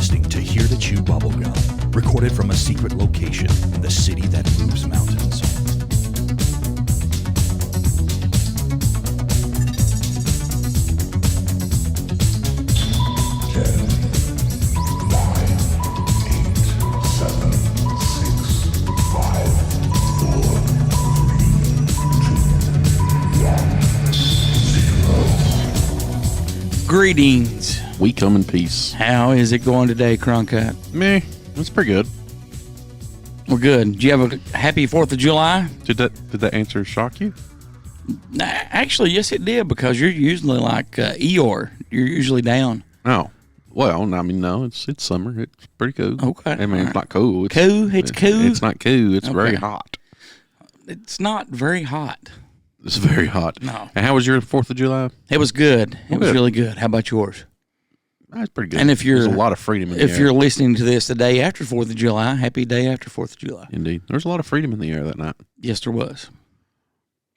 listening to Here to Chew Bubblegum, recorded from a secret location in the city that moves mountains. Greetings. We come in peace. How is it going today, Cronkite? Meh, it's pretty good. Well, good. Did you have a happy 4th of July? Did that answer shock you? Actually, yes, it did, because you're usually like Eeyore. You're usually down. Oh, well, I mean, no, it's summer. It's pretty cool. Okay. I mean, it's not cool. It's cool? It's cool? It's not cool. It's very hot. It's not very hot. It's very hot. No. And how was your 4th of July? It was good. It was really good. How about yours? That's pretty good. And if you're, there's a lot of freedom in the air. If you're listening to this the day after 4th of July, happy day after 4th of July. Indeed. There's a lot of freedom in the air that night. Yes, there was.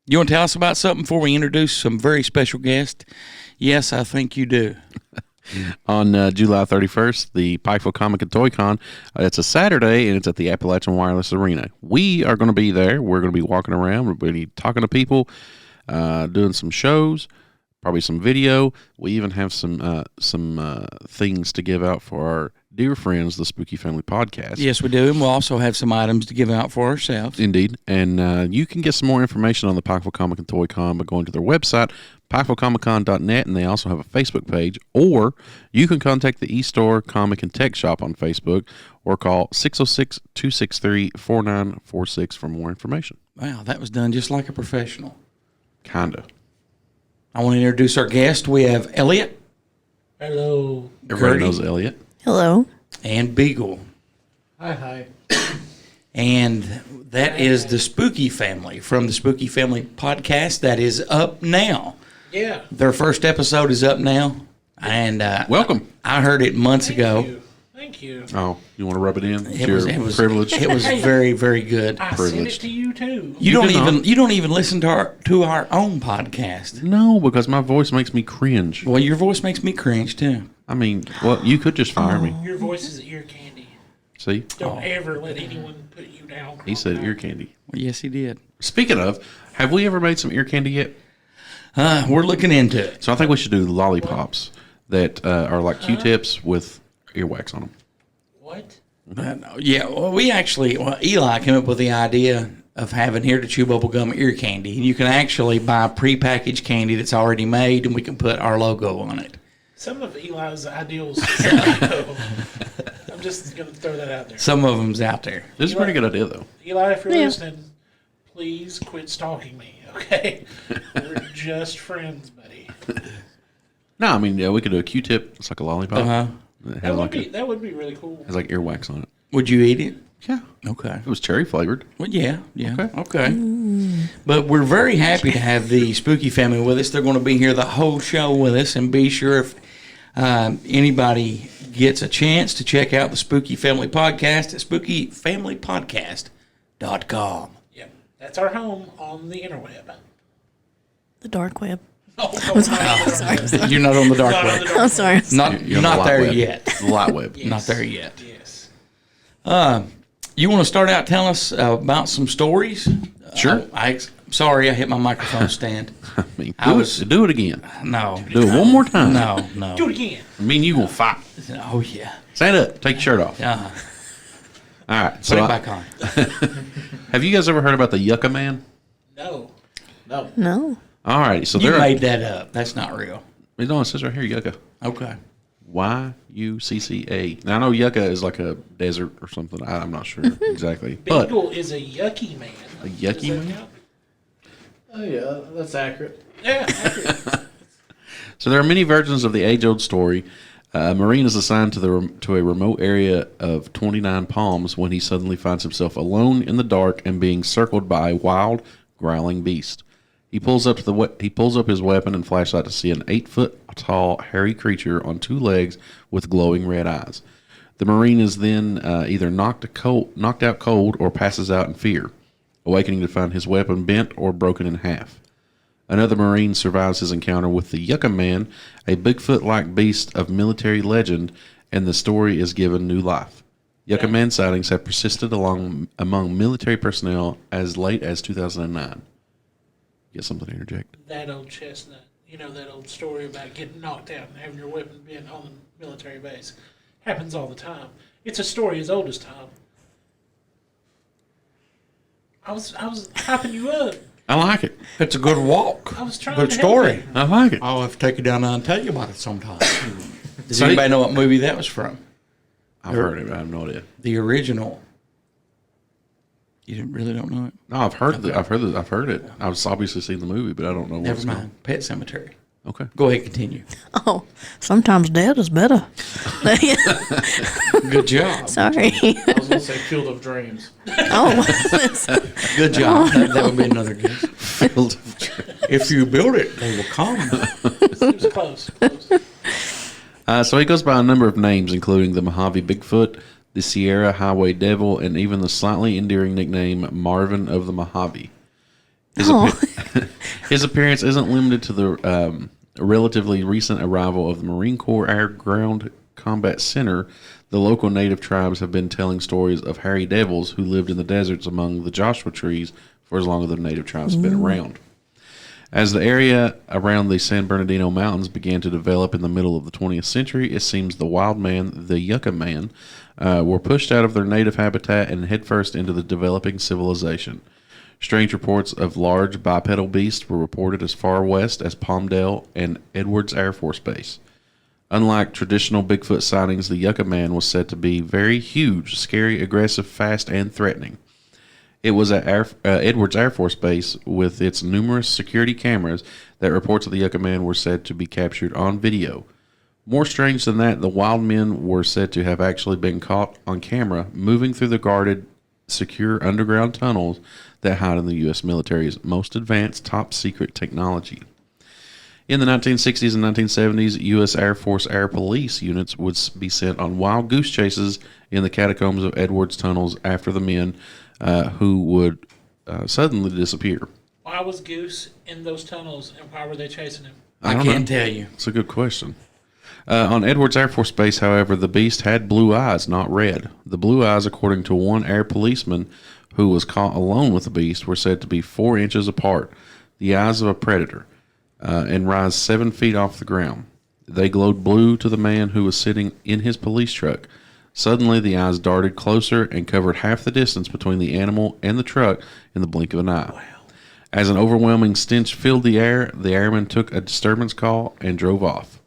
You want to tell us about something before we introduce some very special guests? Yes, I think you do. On July 31st, the Pikeville Comic and Toy Con. It's a Saturday, and it's at the Appalachian Wireless Arena. We are going to be there. We're going to be walking around. We're going to be talking to people, doing some shows, probably some video. We even have some things to give out for our dear friends, the Spooky Family Podcast. Yes, we do, and we'll also have some items to give out for ourselves. Indeed, and you can get some more information on the Pikeville Comic and Toy Con by going to their website, PikevilleComicCon.net, and they also have a Facebook page, or you can contact the E-Store Comic and Tech Shop on Facebook, or call 606-263-4946 for more information. Wow, that was done just like a professional. Kinda. I want to introduce our guest. We have Elliott. Hello. Everybody Gertie, knows Elliott. Hello. and Beagle. Hi. And that is the Spooky Family from the Spooky Family Podcast that is up now. Yeah. Their first episode is up now. And Welcome. I heard it months ago. Thank you. Oh, you want to rub it in? It was privilege. It was very, very good. I sent it to you too. You don't even listen to our own podcast. No, because my voice makes me cringe. Well, your voice makes me cringe too. I mean, well, you could just fire me. Your voice is ear candy. See? Don't ever let anyone put you down. He said ear candy. Well, yes, he did. Speaking of, have we ever made some ear candy yet? We're looking into it. So I think we should do lollipops that are like Q-tips with earwax on them. What? Yeah, well, Eli came up with the idea of having Here to Chew Bubblegum ear candy. And you can actually buy prepackaged candy that's already made, and we can put our logo on it. Some of Eli's ideals. I'm just going to throw that out there. Some of them's out there. This is a pretty good idea, though. Eli, if you're listening, please quit stalking me, okay? We're just friends, buddy. No, I mean, yeah, we could do a Q-tip. It's like a lollipop. Uh-huh. It has That would be really cool. has like earwax on it. Would you eat it? Yeah. Okay. It was cherry flavored. Well, yeah. Okay. But we're very happy to have the Spooky Family with us. They're going to be here the whole show with us, and be sure if anybody gets a chance to check out the Spooky Family Podcast at spookyfamilypodcast.com. Yep. That's our home on the interweb. The dark web. I'm sorry. You're not on the dark web. I'm sorry. You're not there yet. The light web. Yes. Not there yet. Yes. You want to start out telling us about some stories? Sure. Sorry, I hit my microphone stand. I mean, I do it again. No. Do it one more time. No. Do it again. I mean, you will fight. Oh, yeah. Stand up. Take your shirt off. Uh-huh. All right. Put So, it back on. Have you guys ever heard about the Yucca Man? No. No. All right. So You there. made that up. That's not real. It says right here, Yucca. Okay. Yucca. Now I know Yucca is like a desert or something. I'm not sure exactly. But Beagle is a yucky man. a yucky man. Count? Oh yeah, that's accurate. Yeah, accurate. So there are many versions of the age-old story. A Marine is assigned to a remote area of 29 Palms when he suddenly finds himself alone in the dark and being circled by a wild, growling beast. He pulls up his weapon and flashlight to see an 8-foot-tall, hairy creature on 2 legs with glowing red eyes. The Marine is then either knocked out cold or passes out in fear, awakening to find his weapon bent or broken in half. Another Marine survives his encounter with the Yucca Man, a Bigfoot-like beast of military legend, and the story is given new life. Yucca Man sightings have persisted among military personnel as late as 2009. You got something to interject? That old chestnut. You know that old story about getting knocked out and having your weapon bent on the military base. Happens all the time. It's a story as old as time. I was hyping you up. I like it. It's a good walk. I was trying good to story. help you. I like it. I'll have to take you down there and tell you about it sometime. Does So- anybody know what movie that was from? I've heard it. I have no idea. The original. You really don't know it? No, I've heard it. I've heard it. I've obviously seen the movie, but I don't know what Never it's mind. Pet Cemetery. called. Okay. Go ahead, continue. Oh, sometimes dead is better. Good job. Sorry. I was gonna say Field of Dreams. Oh, Good job. That would be another guess. Field of Dreams. If you build it, they will come. It was close. So he goes by a number of names, including the Mojave Bigfoot, the Sierra Highway Devil, and even the slightly endearing nickname Marvin of the Mojave. His appearance isn't limited to the relatively recent arrival of the Marine Corps Air Ground Combat Center. The local native tribes have been telling stories of hairy devils who lived in the deserts among the Joshua trees for as long as the native tribes have been around. As the area around the San Bernardino Mountains began to develop in the middle of the 20th century, it seems the wild man, the Yucca Man, were pushed out of their native habitat and headfirst into the developing civilization. Strange reports of large bipedal beasts were reported as far west as Palmdale and Edwards Air Force Base. Unlike traditional Bigfoot sightings, the Yucca Man was said to be very huge, scary, aggressive, fast, and threatening. It was at Edwards Air Force Base with its numerous security cameras that reports of the Yucca Man were said to be captured on video. More strange than that, the wild men were said to have actually been caught on camera moving through the guarded, secure underground tunnels that hide in the U.S. military's most advanced top-secret technology. In the 1960s and 1970s, U.S. Air Force Air Police units would be sent on wild goose chases in the catacombs of Edwards tunnels after the men who would suddenly disappear. Why was Goose in those tunnels and why were they chasing him? I don't can't know. tell you. It's a good question. On Edwards Air Force Base, however, the beast had blue eyes, not red. The blue eyes, according to one air policeman who was caught alone with the beast, were said to be 4 inches apart, the eyes of a predator, and rise 7 feet off the ground. They glowed blue to the man who was sitting in his police truck. Suddenly, the eyes darted closer and covered half the distance between the animal and the truck in the blink of an eye. Wow. As an overwhelming stench filled the air, the airman took a disturbance call and drove off.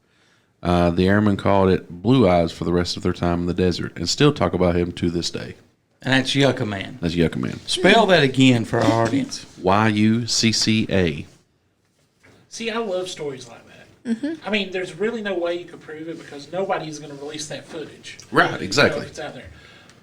The airmen called it Blue Eyes for the rest of their time in the desert and still talk about him to this day. And that's Yucca Man. That's Yucca Man. Spell that again for our audience. Yucca. See, I love stories like that. I mean, there's really no way you could prove it because nobody's going to release that footage. Right, exactly. If it's out there.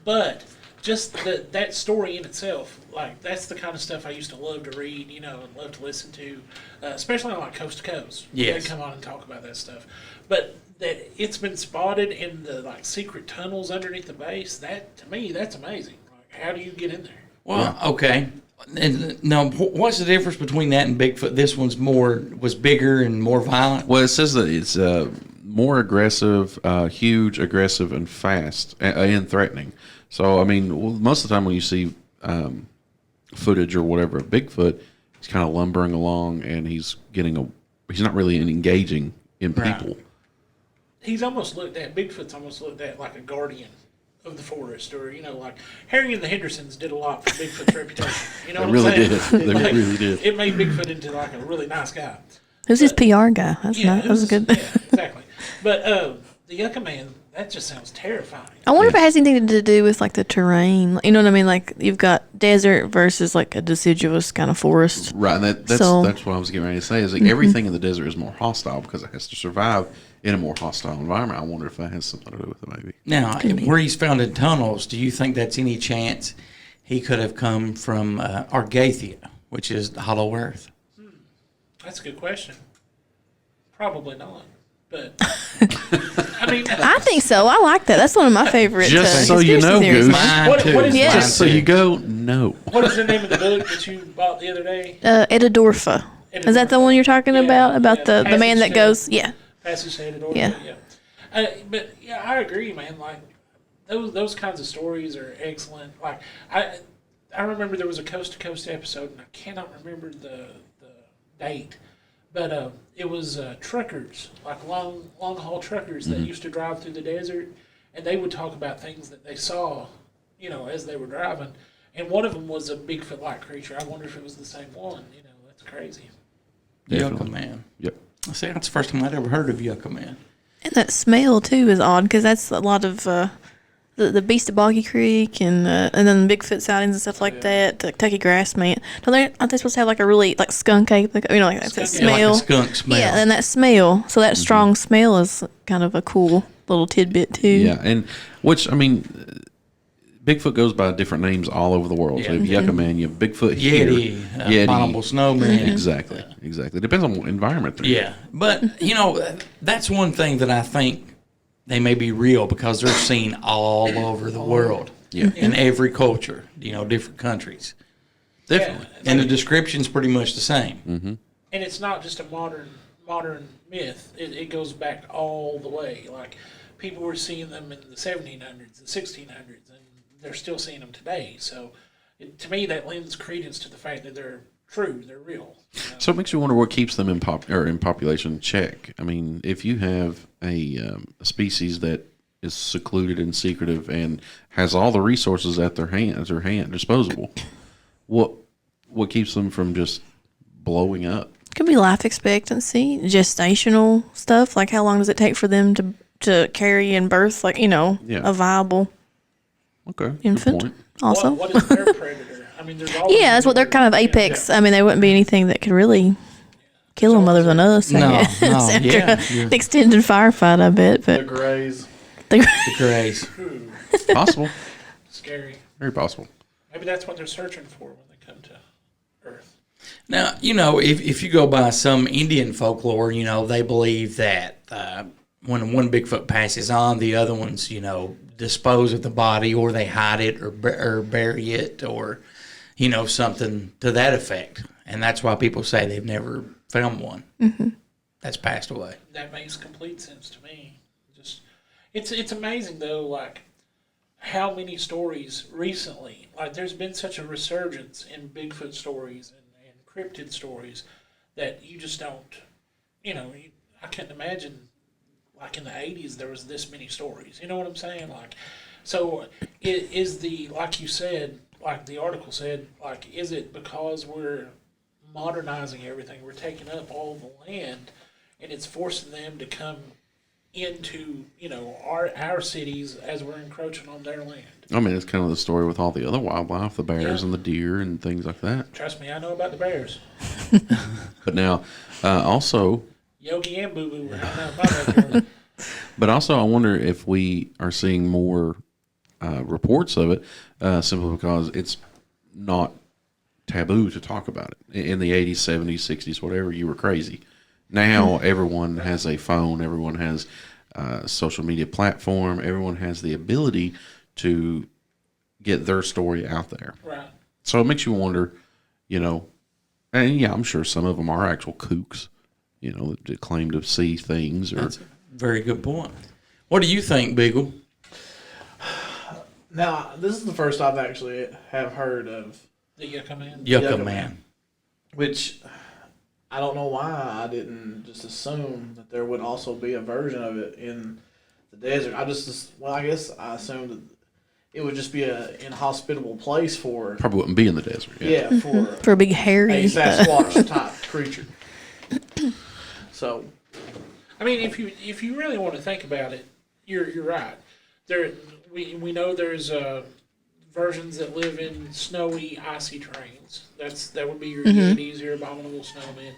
But just that story in itself, like, that's the kind of stuff I used to love to read, and love to listen to, especially on, like, Coast to Coast. Yes. They come on and talk about that stuff. But that it's been spotted in the, like, secret tunnels underneath the base, that, to me, that's amazing. Like, how do you get in there? Well, okay. And now, what's the difference between that and Bigfoot? This one's was bigger and more violent. Well, it says that it's more aggressive, huge, aggressive, and fast, and threatening. So, I mean, most of the time when you see footage or whatever of Bigfoot, he's kind of lumbering along, and he's not really engaging in people. Right. He's almost Bigfoot's almost looked at like a guardian of the forest, or like Harry and the Hendersons did a lot for Bigfoot's reputation. You know They what really I'm saying? did. They really did. It made Bigfoot into like a really nice guy. who's his PR guy? That's Yeah, not. That was good. Yeah, exactly. But the Yucca Man, that just sounds terrifying. I wonder if it has anything to do with like the terrain. You know what I mean? Like you've got desert versus like a deciduous kind of forest. Right, and that's what I was getting ready to say. Is like everything in the desert is more hostile because it has to survive in a more hostile environment. I wonder if that has something to do with it, maybe. Now, where he's found in tunnels, do you think that's any chance he could have come from Argathia, which is the Hollow Earth? That's a good question. Probably not. But I mean, I think so. I like that. That's one of my favorite. Just so you conspiracy know, theories. Goose. Mine What- too. what is- Yeah. Mine Just so too. you go, no. what is the name of the book that you bought the other day? Edidorfa. Is that the one you're talking Yeah, about? About yeah. the man that Passage goes? Yeah. Passage to Edidorfa. Yeah. Yeah. But yeah, I agree, man. Like those kinds of stories are excellent. Like I remember there was a Coast to Coast episode, and I cannot remember the date, but it was truckers, like long haul truckers that used to drive through the desert, and they would talk about things that they saw, as they were driving. And one of them was a Bigfoot-like creature. I wonder if it was the same one. That's crazy. Yucca Man. Yep. I see, that's the first time I'd ever heard of Yucca Man. And that smell too is odd because that's a lot of the Beast of Boggy Creek and then Bigfoot sightings and stuff like that. The Kentucky Grass Man. Aren't they supposed to have like a really like skunk ape? Like that Skunk, smell. Yeah, like a skunk smell. Yeah, and that smell. So that strong smell is kind of a cool little tidbit too. Yeah, and which Bigfoot goes by different names all over the world. So you have Yucca Man, you have Bigfoot here, Yeti, abominable snowman. Exactly. It depends on what environment they're in. Yeah, but that's one thing that I think they may be real because they're seen all over the world. Yeah. In every culture, different countries. Definitely. And the description's pretty much the same. Mm-hmm. And it's not just a modern myth. It goes back all the way. Like people were seeing them in the 1700s, the 1600s, and they're still seeing them today. So, to me, that lends credence to the fact that they're true, they're real. So it makes you wonder what keeps them in population check. I mean, if you have a species that is secluded and secretive and has all the resources at their disposable, what keeps them from just blowing up? Could be life expectancy, gestational stuff. Like how long does it take for them to carry and birth? Like a viable infant. Good point. Also, What is their predator? I mean, there's always that's what they're kind of apex. I mean, they wouldn't be anything that could really kill them other than us. I guess. After an extended firefight, I bet. The But Greys. The craze. Possible. scary. Very possible. Maybe that's what they're searching for when they come to Earth. Now, if you go by some Indian folklore, they believe that when one Bigfoot passes on, the other ones, dispose of the body or they hide it or bury it or, something to that effect. And that's why people say they've never found one that's passed away. That makes complete sense to me. It's amazing though, like how many stories recently, like there's been such a resurgence in Bigfoot stories and cryptid stories that you just don't, I can't imagine like in the 80s there was this many stories. You know what I'm saying? Like, so it is like you said, like the article said, like, is it because we're modernizing everything, we're taking up all the land and it's forcing them to come into our cities as we're encroaching on their land? I mean, it's kind of the story with all the other wildlife, the bears and the deer and things like that. Trust me, I know about the bears. But now, also, Yogi and Boo Boo were hanging out in my backyard. but also, I wonder if we are seeing more reports of it, simply because it's not taboo to talk about it. In the 80s, 70s, 60s, whatever, you were crazy. Now everyone has a phone, everyone has a social media platform, everyone has the ability to get their story out there. Right. So it makes you wonder, and yeah, I'm sure some of them are actual kooks, that claim to see things. Or That's a very good point. What do you think, Beagle? Now, this is the first I've actually have heard of, The Yucca Man. Yucca Man. which I don't know why I didn't just assume that there would also be a version of it in the desert. I guess I assumed that it would just be an inhospitable place for probably wouldn't be in the desert. yeah for a big hairy. a Sasquatch type creature. So I mean, if you really want to think about it, you're right. We know there's versions that live in snowy, icy terrains. That would be your Yetis, your abominable snowmen.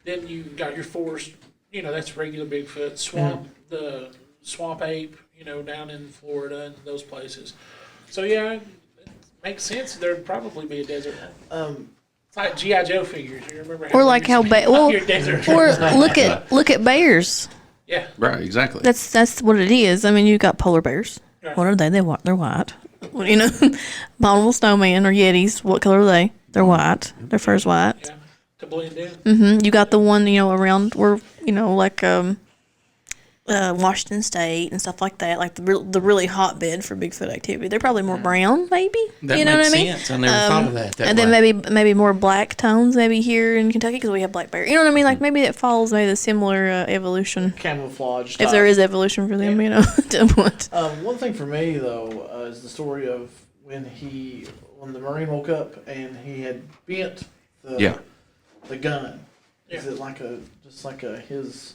Then you got your forest. That's regular Bigfoot. The swamp ape. Down in Florida and those places. So yeah, it makes sense. There'd probably be a desert one. It's like G.I. Joe figures. You remember? Or like how your desert. or look at bears. Yeah. Right, exactly. That's what it is. I mean, you got polar bears. Right. What are they? They're white. Abominable snowman or yetis. What color are they? They're white. Their fur's white. Yeah. To blend in. You got the one around where like Washington State and stuff like that, like the really hotbed for Bigfoot activity. They're probably more brown, maybe. That you know makes what I mean? sense. I never thought of that And then maybe more black tones, maybe here in Kentucky because we have black bear. You know what I mean? Like maybe it follows maybe the similar evolution, Camouflage. if there is evolution for them. You know, to what? One thing for me though is the story of when the Marine woke up and he had bent the gun. Is it like his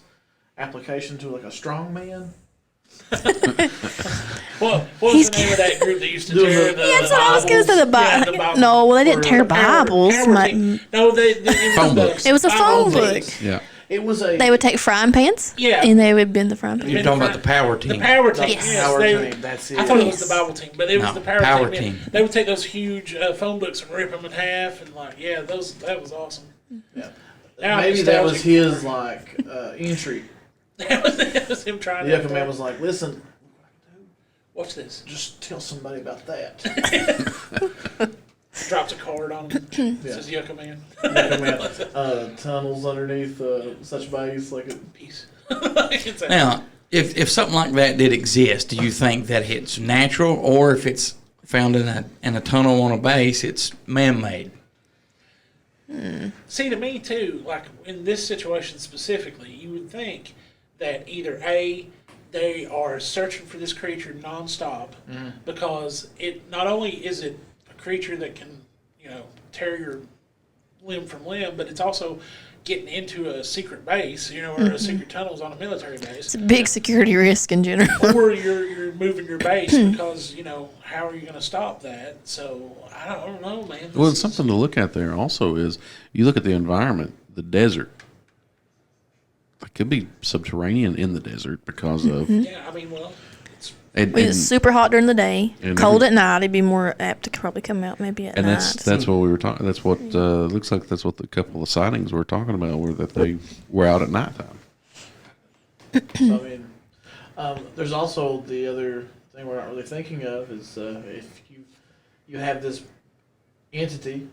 application to like a strong man? What was the name of that group that used to tear the Yeah, that's what I was going to say. The Bible. No, well, they didn't tear Bibles. No, they Phone books. It was a phone book. Yeah. It was a. They would take frying pans. Yeah. And they would bend the frying pan. You're talking about the power team. The power team. Yes. Yes, Power they- team. That's it. I thought it was the Bible team, but it was No, the power power team. team. They would take those huge phone books and rip them in half, and that was awesome. Yeah. Now I'm Maybe that was nostalgic. his like entry. That was him trying The to. Yucca Man was like, "Listen, Watch this. just tell somebody about that." Drops a card on him. Says Yucca Man. Yucca Man, tunnels underneath such base like it. Peace. Now, if something like that did exist, do you think that it's natural, or if it's found in a tunnel on a base, it's man-made? See, to me too, like in this situation specifically, you would think that either A, they are searching for this creature nonstop because it not only is it a creature that can, tear your limb from limb, but it's also getting into a secret base, or a secret tunnels on a military base. It's a big security risk in general. Or you're moving your base because, how are you going to stop that? So, I don't know, man. Well, it's something to look at there also is you look at the environment, the desert. It could be subterranean in the desert because of. Yeah, I mean, well, it's It's super hot during the day, and cold at night. It'd be more apt to probably come out maybe at and night. that's what we were talking. That's what looks like. That's what the couple of sightings were talking about, were that they were out at nighttime. So, I mean, there's also the other thing we're not really thinking of is if you have this entity,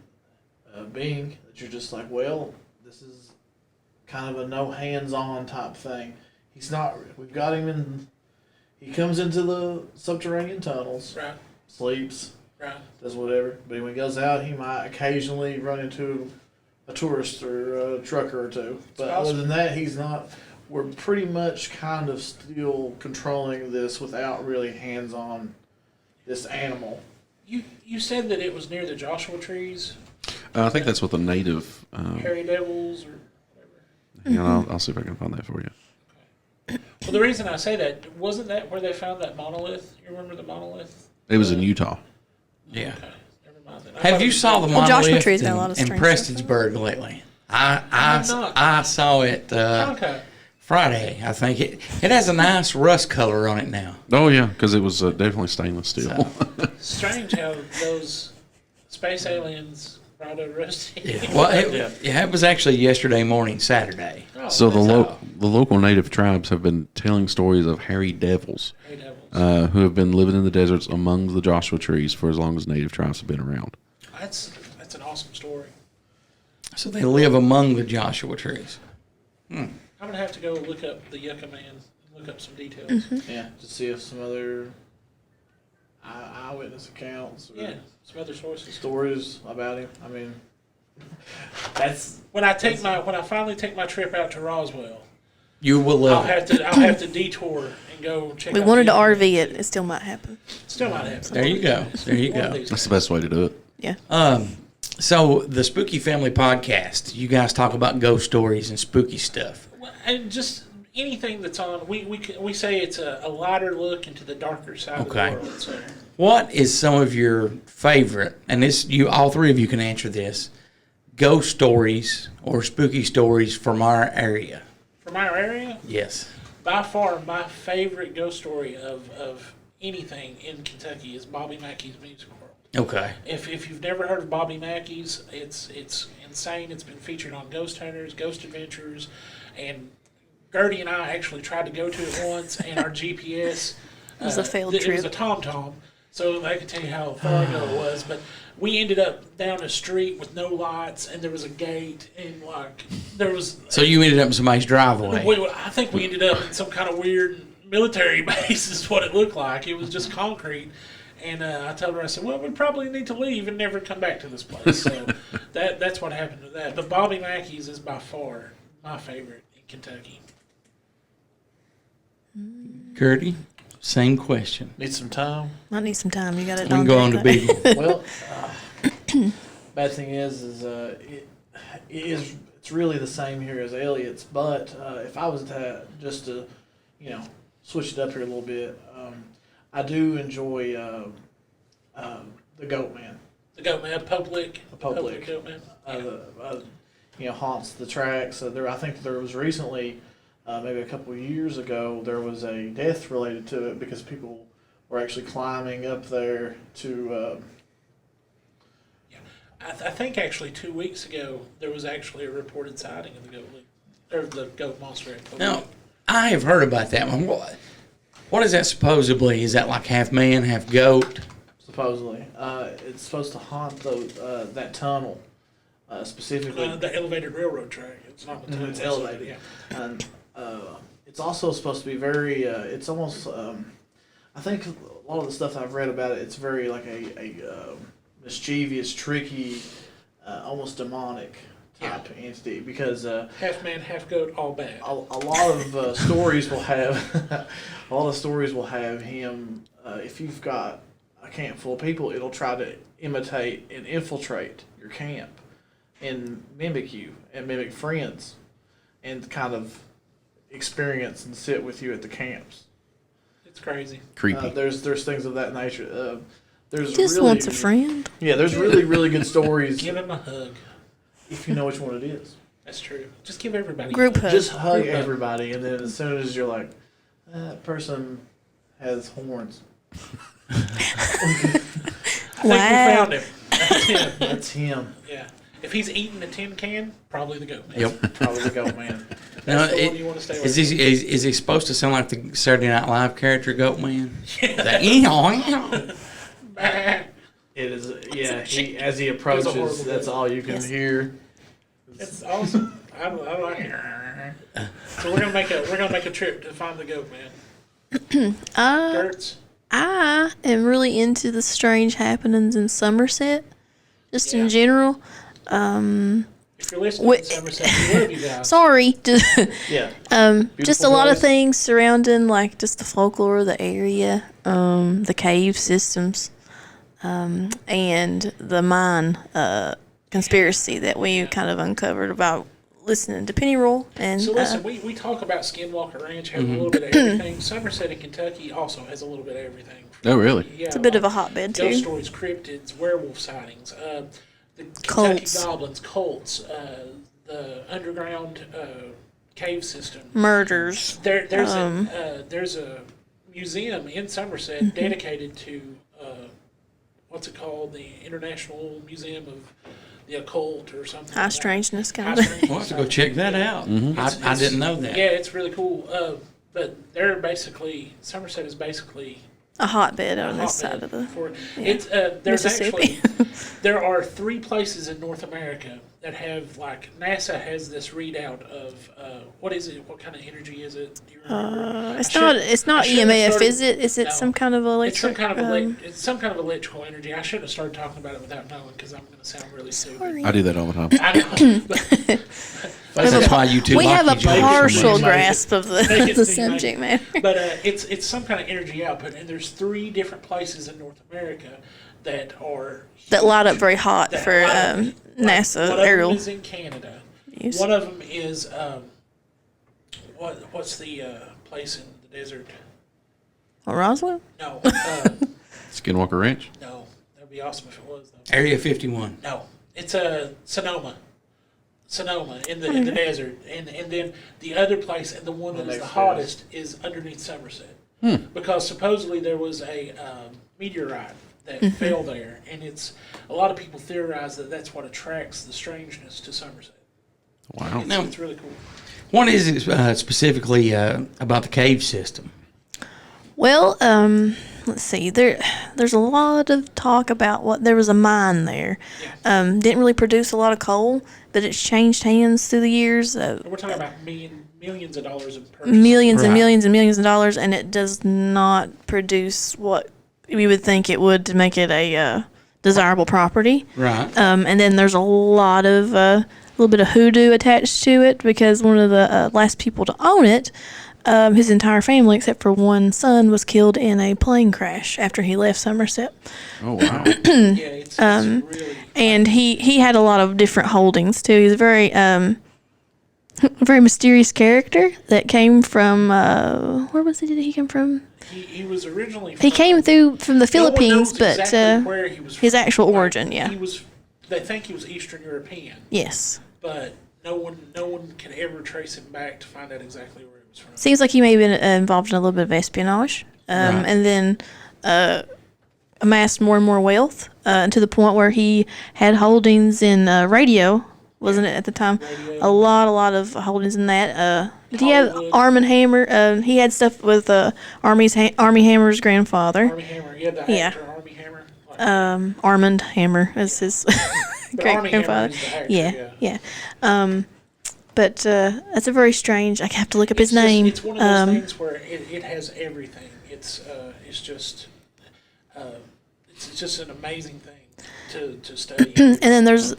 being that you're just like, well, this is kind of a no hands-on type thing. He's not. We've got him in. He comes into the subterranean tunnels, right, sleeps, right. does whatever. But when he goes out, he might occasionally run into a tourist or a trucker or two. But other than that, he's not. We're pretty much kind of still controlling this without really hands-on this animal. You said that it was near the Joshua trees, I think that's what the native. hairy devils, or whatever. I'll see if I can find that for you. Well, the reason I say that, wasn't that where they found that monolith? You remember the monolith? It was in Utah. Yeah. Okay, never mind then. I Have thought you it was saw the Well, Joshua monolith Tree's got a lot of in strange Prestonsburg lately? have not. I saw it Okay. Friday. I think it has a nice rust color on it now. Oh yeah, because it was definitely stainless steel. Strange how those space aliens brought a rusty. Yeah. Well, it was actually yesterday morning, Saturday. Oh, So that's the local native tribes have been telling stories of hairy devils hairy devils. who have been living in the deserts among the Joshua trees for as long as native tribes have been around. That's an awesome story. So they live among the Joshua trees. I'm gonna have to go look up the Yucca Man and look up some details. Yeah, to see if some other eyewitness accounts or Yeah, some other sources. stories about him. I mean, that's When I finally take my trip out to Roswell, You will I'll love it. have to detour and go check. We out wanted the to Yucca RV Man. it. It still might happen. Still might happen. There you go. There you One of go. these That's the days. best way to do it. Yeah. So the Spooky Family Podcast, you guys talk about ghost stories and spooky stuff. Well, and just anything that's on. We say it's a lighter look into the darker side Okay. of the world. So What is some of your favorite, and all three of you can answer this, ghost stories or spooky stories from our area? from our area, Yes. by far my favorite ghost story of anything in Kentucky is Bobby Mackey's Music World. Okay. If you've never heard of Bobby Mackey's, it's insane. It's been featured on Ghost Hunters, Ghost Adventures, and Gertie and I actually tried to go to it once, and our GPS It was a failed It was trip. a TomTom, So I can tell you how far ago it was, but we ended up down a street with no lights, and there was a gate, and like there was. So you ended up in somebody's driveway. I think we ended up in some kind of weird military base. Is what it looked like. It was just concrete, and I told her, I said, "Well, we probably need to leave and never come back to this place." So that's what happened to that. But Bobby Mackey's is by far my favorite in Kentucky. Gertie, same question. Need some time. I need some time. You got it. We can go on to Beagle. Well, bad thing is it's really the same here as Elliott's. But if I was to just to, switch it up here a little bit, I do enjoy the Goat Man. The Goat Man, Public Goat Man. Haunts the tracks. I think there was recently, maybe a couple of years ago, there was a death related to it because people were actually climbing up there to. I think actually 2 weeks ago there was actually a reported sighting of the goat or the goat monster. Now, I have heard about that one. What is that supposedly? Is that like half man, half goat? Supposedly, it's supposed to haunt that tunnel, specifically. The elevated railroad track. It's not the tunnel. It's elevated, Yeah. and it's also supposed to be very. It's almost. I think a lot of the stuff I've read about it, it's very like a mischievous, tricky, almost demonic type entity because Half man, half goat, all bad. a lot of stories will have a lot of stories will have him. If you've got a camp full of people, it'll try to imitate and infiltrate your camp and mimic you and mimic friends and kind of experience and sit with you at the camps. It's crazy. Creepy. There's things of that nature. There's Just really, wants a friend. Yeah, there's really good stories Give him a hug. if you know which one it is. That's true. Just give everybody Group a hug. hug. Just hug Group hug. everybody, and then as soon as you're like, that person has horns. I think we Wow. found him. That's him. That's him. Yeah. If he's eating a tin can, probably the goat man. Yep. Probably the Goat Man. Now, That's the one you want to stay away is he supposed to sound like the Saturday Night Live character Goat Man? The It is. Yeah. As he approaches, horrible that's all you can Yes. hear. It's awesome. I like it. So we're gonna make a trip to find the goat man. Gertz. I am really into the strange happenings in Somerset, just in general. If you're listening Wait. to Somerset, we love you guys. Sorry, Yeah. just a lot of place. things surrounding like just the folklore of the area, the cave systems, and the mine conspiracy that we kind of uncovered about listening to Penny Roll. And So listen, we talk about Skinwalker Ranch having a little bit of everything. Somerset in Kentucky also has a little bit of everything. Oh, really? Yeah, it's a bit of a hotbed ghost too. stories, cryptids, werewolf sightings, the Kentucky Cults. goblins, cults, the underground cave system. Murders. There's a museum in Somerset dedicated to what's it called? The International Museum of the Occult or something. High like that. strangeness kind High of. strangeness. We'll have to go check that out. I didn't know that. Yeah, it's really cool. But they're basically Somerset is basically A hotbed a on this hotbed side of the for it's there's Mississippi. actually there are 3 places in North America that have like NASA has this readout of what is it? What kind of energy is it? Do you remember? It's I not. should- It's not I shouldn't have EMF, started- is it? Is it No. some kind of It's some electric? kind of it's some kind of electrical energy. I shouldn't have started talking about it without knowing because I'm going to sound really stupid. Sorry. I do that all the time. I know. But That's why you two We have a like each other so much. partial much. grasp of Make the it seem subject matter. But it's some kind of energy output, and there's 3 different places in North America that are That light up very hot that for light up. NASA One of aerial them is in Canada. use. One of them is what's the place in the desert? Oh, Roswell? No, Skinwalker Ranch. no, that'd be awesome if it was though. Area 51. No, it's Sonoma. Sonoma in the desert, and then the other place and the one that is the next hottest is underneath Somerset, because supposedly there was a meteorite that fell there, and it's a lot of people theorize that that's what attracts the strangeness to Somerset. Wow. Now- It's really cool. What is it specifically about the cave system? Well, let's see. There's a lot of talk about what there was a mine there. Didn't really produce a lot of coal, but it's changed hands through the years. We're talking about millions of dollars in purchase. Millions and Right. millions and millions of dollars, and it does not produce what we would think it would to make it a desirable property. Right. And then there's a lot of a little bit of hoodoo attached to it because one of the last people to own it, his entire family except for one son was killed in a plane crash after he left Somerset. Oh wow. Yeah, it's really. And he had a lot of different holdings too. He's a very very mysterious character that came from where was he? Did he come from? He was originally. He came through from the No one Philippines, knows but exactly where he was his from. actual Like, origin, yeah. He was. They think he was Eastern European, Yes. but no one can ever trace him back to find out exactly where he was from. Seems like he may have been involved in a little bit of espionage, Right. and then amassed more and more wealth to the point where he had holdings in radio, wasn't it at the time? Radio. A lot of holdings in that. Did he have Hollywood. Arm and Hammer? He had stuff with Army Hammer's grandfather. Army Hammer, yeah, the Yeah. actor Army Hammer. Like, Armand Hammer is his but great Armie Hammer grandfather. is the actor, Yeah. But that's a very strange. I have to look up his It's just- name. It's one of those things where it has everything. It's just an amazing thing to study. And then there's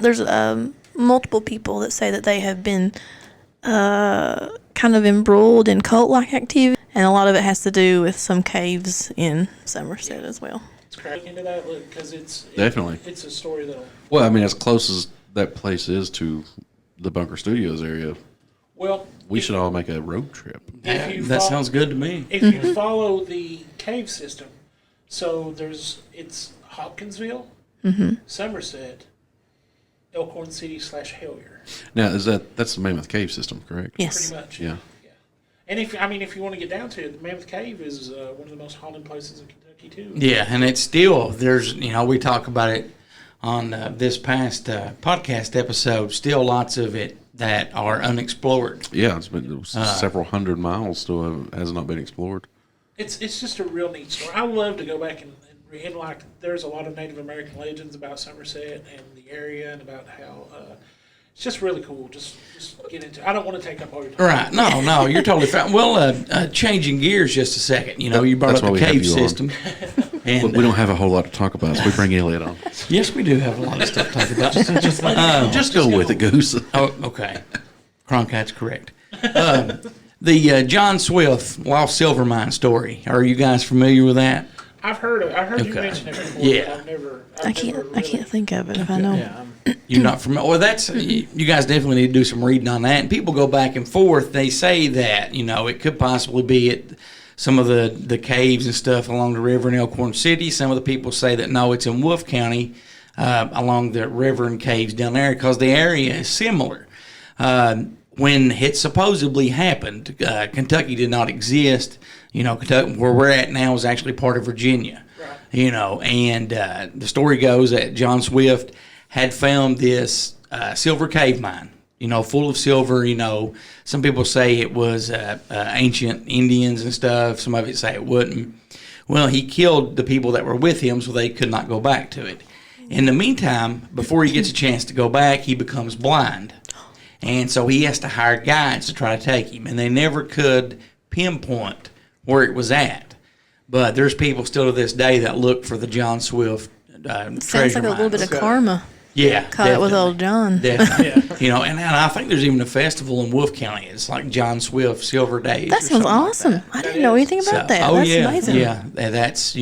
multiple people that say that they have been kind of embroiled in cult-like activity, and a lot of it has to do with some caves in Somerset as well. It's crazy into that because Definitely. it's a story that'll. Well, I mean, as close as that place is to the Bunker Studios area, Well, we if- should all make a road trip. If you That fol- sounds good to me. If you follow the cave system, so it's Hopkinsville, Somerset, Elkhorn City / Hellier, Now, that's the Mammoth Cave system, correct? Yes. pretty much. Yeah. And if you want to get down to it, the Mammoth Cave is one of the most haunted places in Kentucky too. Yeah, and it's still there's we talk about it on this past podcast episode. Still, lots of it that are unexplored. Yeah, it's been several hundred miles still has not been explored. It's just a real neat story. I would love to go back and read, like, there's a lot of Native American legends about Somerset and the area and about how it's just really cool. Just get into it. I don't want to take up all your time. Right? No, you're totally fine. Well, changing gears just a second. You brought That's up why the we have cave you on. system, and We don't have a whole lot to talk about, so we bring Elliott on. yes, we do have a lot of stuff to talk about. Just go with it, Goose. Oh, okay. Cronkite's correct. The John Swift Lost Silver Mine story. Are you guys familiar with that? I've heard you Okay. mention it before. Yeah. But I've never I can't think of it if I know. Yeah, You're not familiar. Well, that's you guys definitely need to do some reading on that. And people go back and forth. They say that it could possibly be at some of the caves and stuff along the river in Elkhorn City. Some of the people say that no, it's in Wolfe County along the river and caves down there because the area is similar. When it supposedly happened, Kentucky did not exist. Kentucky, where we're at now, is actually part of Virginia. Right. And the story goes that John Swift had found this silver cave mine, full of silver. Some people say it was ancient Indians and stuff. Some of it say it wouldn't. Well, he killed the people that were with him so they could not go back to it. In the meantime, before he gets a chance to go back, he becomes blind. And so he has to hire guides to try to take him. And they never could pinpoint where it was at. But there's people still to this day that look for the John Swift Sounds treasure like a little mines. bit of karma. Yeah, Caught it with definitely. old John. Definitely. And I think there's even a festival in Wolfe County. It's like John Swift Silver Days. That or sounds something like awesome. that. I didn't know anything about that. Oh, That's yeah. amazing. Yeah, that's,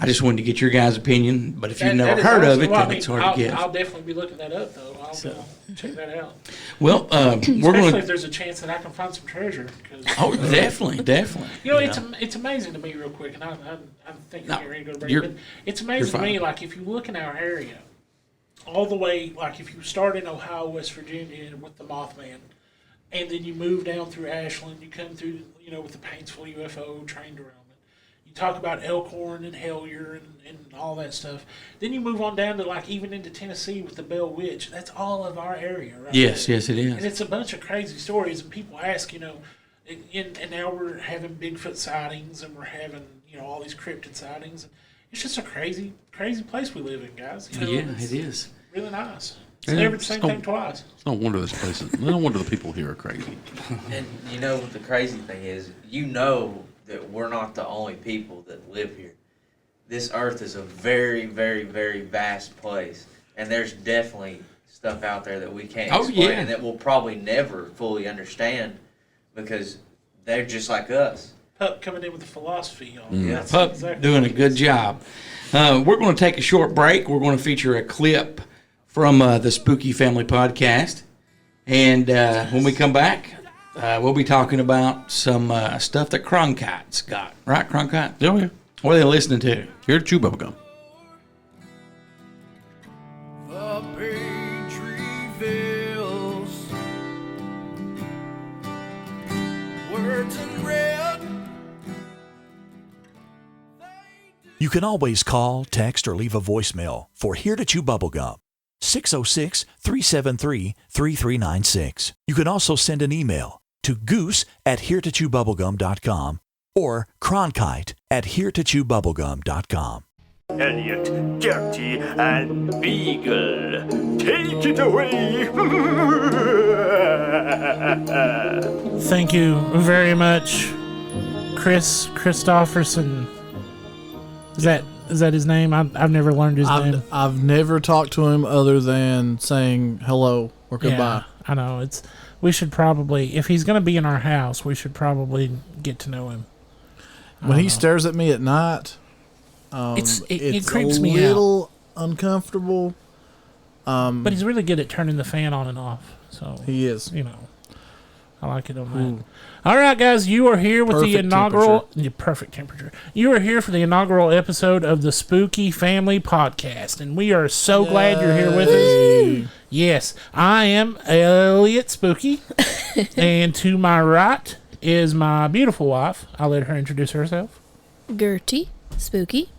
I just wanted to get your guys' opinion. But if you've That never is heard of awesome. it, Well, then it's hard to get. I'll definitely be looking that up, though. I'll go check that out. Well, we're Especially going if to. there's a chance that I can find some treasure. 'Cause, Oh, definitely. it's amazing to me, real quick, and I think No, you're ready to go to break. you're- But it's amazing to fine. me, like, if you look in our area, all the way, like, if you start in Ohio, West Virginia with the Mothman, and then you move down through Ashland, you come through, with the Paintsville UFO train derailment. You talk about Elkhorn and Hellier and all that stuff. Then you move on down to, like, even into Tennessee with the Bell Witch. That's all of our area, right? Yes, there. yes, it And is. it's a bunch of crazy stories, and people ask, and now we're having Bigfoot sightings, and we're having, all these cryptid sightings. It's just a crazy, crazy place we live in, guys. Yeah, it is. Really nice. It's Yeah, never the same thing twice. It's no wonder this place is. No wonder the people here are crazy. And what the crazy thing is, that we're not the only people that live here. This earth is a very, very, very vast place, and there's definitely stuff out there that we can't explain and that we'll probably never fully understand because they're just like us. Pup coming in with the philosophy, y'all. That's Pup exactly doing a what it good is. job. We're going to take a short break. We're going to feature a clip from the Spooky Family podcast. And when we come back, we'll be talking about some stuff that Cronkite's got. Right, Cronkite? Oh, yeah. What are they listening to? Here at Chew Bubblegum. The page reveals words in red. You can always call, text, or leave a voicemail for Here to Chew Bubblegum. 606-373-3396. You can also send an email to goose@heretochewbubblegum.com or cronkite@heretochewbubblegum.com. Elliott, Gertie, and Beagle. Take it away! Thank you very much, Chris Christopherson. Is that his name? I've never learned his name. I've never talked to him other than saying hello or goodbye. Yeah, I know. We should probably, if he's going to be in our house, we should probably get to know him. When he stares at me at night, it creeps me out. a little uncomfortable. But he's really good at turning the fan on and off. So He is. I like it on that. All right, guys, you are here with the Perfect inaugural perfect temperature. You are here for the inaugural episode of the Spooky Family Podcast, and we are so glad you're here with us. Yes, I am Elliott Spooky, and to my right is my beautiful wife. I'll let her introduce herself. Gertie, spooky.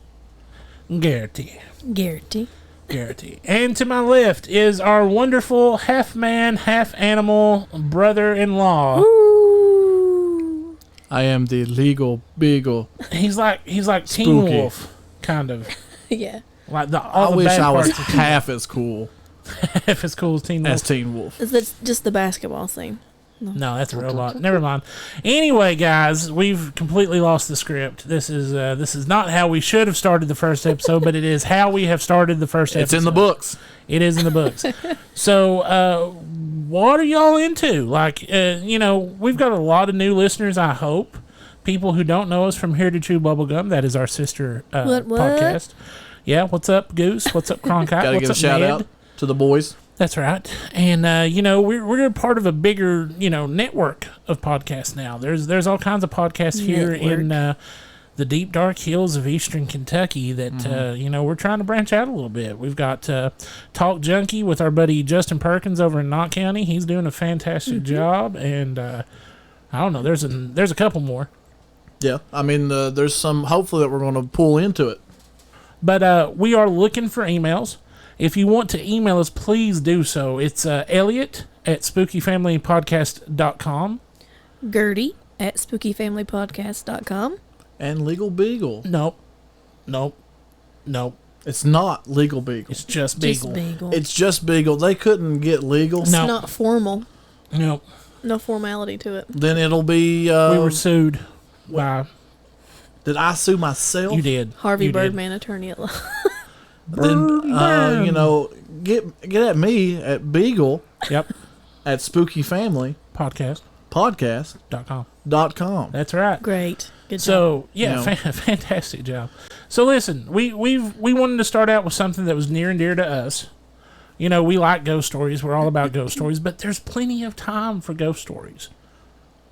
Gertie. Gertie. Gertie. And to my left is our wonderful half man, half animal brother-in-law. Ooh. I am the legal Beagle. He's like Teen Spooky. Wolf, kind of. Yeah. Like I the wish bad I was parts of Teen half as cool Wolf. Half as cool as Teen Wolf. as Teen Wolf. That's just the basketball scene. No, that's a robot. Never mind. Anyway, guys, we've completely lost the script. This is not how we should have started the first episode, but it is how we have started the first episode. It's in the books. It is in the books. So, what are y'all into? Like, we've got a lot of new listeners, I hope. People who don't know us from Here to Chew Bubblegum. That is our sister What? podcast. Yeah, what's up, Goose? What's up, Cronkite? Gotta What's give a up, shout Ned? out to the boys. That's right. And, we're a part of a bigger, network of podcasts now. There's all kinds of podcasts here in the deep, dark hills of eastern Kentucky that, we're trying to branch out a little bit. We've got Talk Junkie with our buddy Justin Perkins over in Knott County. He's doing a fantastic job. And, I don't know, there's a couple more. Yeah. I mean, there's some, hopefully, that we're going to pull into it. But we are looking for emails. If you want to email us, please do so. It's Elliott@spookyfamilypodcast.com. Gertie at spookyfamilypodcast.com. And Legal Beagle. Nope. It's not Legal Beagle. It's just Beagle. Just Beagle. It's just Beagle. They couldn't get legal. It's No. not formal. Nope. No formality to it. Then it'll be. We were sued by. Did I sue myself? You did. Harvey You did. Birdman, attorney at law. Then get at me at Beagle Yep. at Spooky Family Podcast.com. Podcast.com. That's right. Great. Good job. So yeah, No. fantastic job. So listen, we wanted to start out with something that was near and dear to us. We like ghost stories. We're all about ghost stories, but there's plenty of time for ghost stories.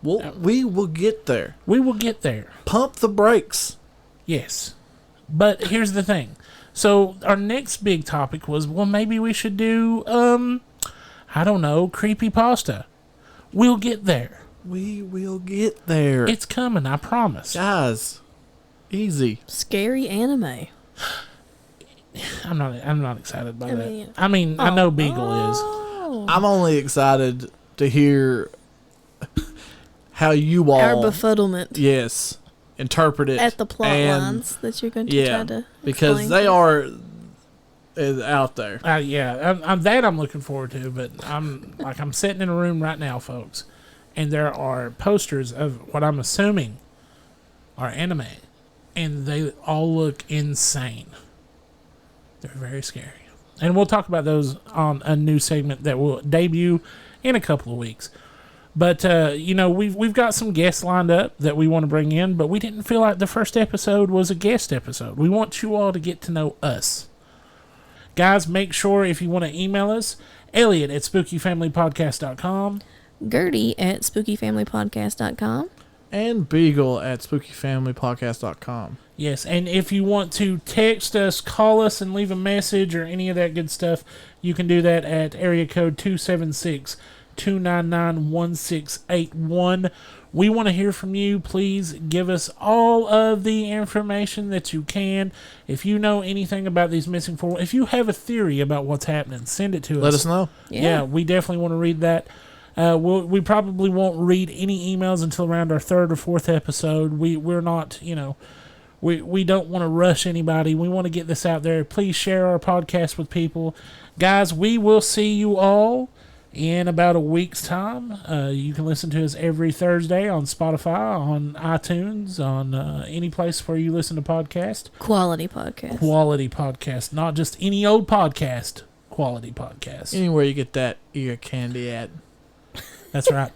Well, we will get there. We will get there. Pump the brakes. Yes. But here's the thing. So our next big topic was, well, maybe we should do, I don't know, creepypasta. We'll get there. We will get there. It's coming, I promise. Guys, easy. Scary anime. I'm not excited by that. mean- I mean, I know Beagle is. Oh. I'm only excited to hear how you all. Our befuddlement. Yes. interpret it At the plot and- lines that you're going to try to because explain. they are out there. I'm looking forward to, but I'm sitting in a room right now, folks, and there are posters of what I'm assuming are anime, and they all look insane. They're very scary. And we'll talk about those on a new segment that will debut in a couple of weeks. But, we've got some guests lined up that we want to bring in, but we didn't feel like the first episode was a guest episode. We want you all to get to know us. Guys, make sure if you want to email us, Elliott at spookyfamilypodcast.com. Gertie at spookyfamilypodcast.com. And Beagle at spookyfamilypodcast.com. Yes, and if you want to text us, call us, and leave a message or any of that good stuff, you can do that at area code 276-299-1681. We want to hear from you. Please give us all of the information that you can. If you know anything about these missing 4, if you have a theory about what's happening, send it to us. Let us know. Yeah, we definitely want to read that. We probably won't read any emails until around our 3rd or 4th episode. We're not, we don't want to rush anybody. We want to get this out there. Please share our podcast with people. Guys, we will see you all in about a week's time. You can listen to us every Thursday on Spotify, on iTunes, on any place where you listen to podcasts. Quality podcast. Quality podcast, not just any old podcast. Quality podcast. Anywhere you get that ear candy at. That's right.